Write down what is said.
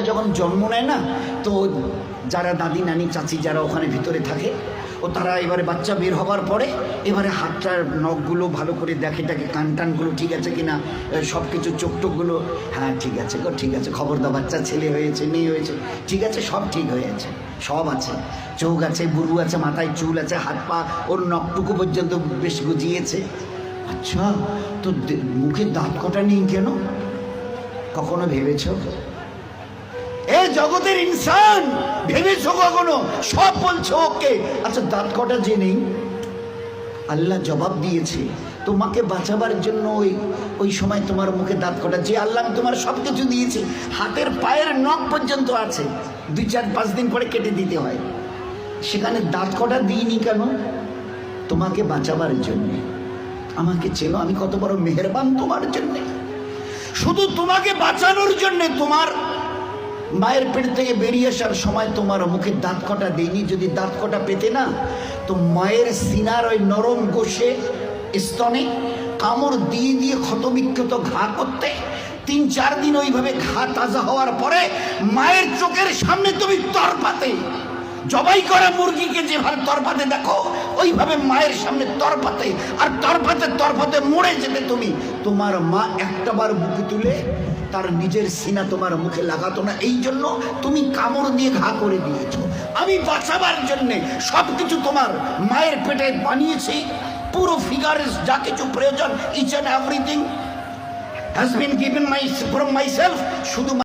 যখন জন্ম নেয় না, তো যারা দাদি নানি চাচি যারা ওখানে ভিতরে থাকে, ও তারা এবারে বাচ্চা বের হবার পরে এবারে হাতটার নখগুলো ভালো করে দেখে, টাকে কান টানগুলো ঠিক আছে কিনা, সব কিছু চোখ টোকগুলো, হ্যাঁ ঠিক আছে গো, ঠিক আছে, খবরদার বাচ্চা ছেলে হয়েছে মেয়ে হয়েছে, ঠিক আছে, সব ঠিক হয়েছে, সব আছে, চোখ আছে, বুরু আছে, মাথায় চুল আছে, হাত পা ওর নখটুকু পর্যন্ত বেশ গজিয়েছে। আচ্ছা, তো মুখে দাঁত কটা নেই কেন? কখনো ভেবেছ? এ জগতের ইনসান, ভেবেছো কখনো? সব বলছো ওকে, আচ্ছা দাঁত কটা যে নেই? আল্লাহ জবাব দিয়েছে তোমাকে বাঁচাবার জন্য। ওই সময় তোমার মুখে দাঁত কটা, যে আল্লাহ তোমার সব কিছু দিয়েছে, হাতের পায়ের নখ পর্যন্ত আছে, 2-4-5 দিন পরে কেটে দিতে হয়, সেখানে দাঁত কটা দিইনি কেন? তোমাকে বাঁচাবার জন্যে। আমাকে চেনো আমি কত বড় মেহেরবান তোমার জন্যে, শুধু তোমাকে বাঁচানোর জন্যে। তোমার মায়ের পেট থেকে বেরিয়ে আসার সময় তোমার মুখে দাঁত কটা দেয়নি। যদি দাঁত কটা পেতে না, তো মায়ের সিনার ওই নরম গোশে স্তনে কামড় দিয়ে দিয়ে ক্ষতবিক্ষত ঘা করতে, 3-4 দিন ওইভাবে ঘা তাজা হওয়ার পরে মায়ের চোখের সামনে তুমি তরপাতে, জবাই করা মুরগিকে যেভাবে তরপাতে দেখো, ওইভাবে মায়ের সামনে তরপাতে, আর তরপাতে মরে যেতে তুমি। তোমার মা একটাবার বুকে তুলে তার নিজের সিনা তোমার মুখে লাগাতো না, এই জন্য তুমি কামড় দিয়ে ঘা করে দিয়েছো। আমি বাঁচাবার জন্যে সবকিছু তোমার মায়ের পেটে বানিয়েছি, পুরো ফিগারের যা কিছু প্রয়োজন, each and everything has been given from myself. শুধু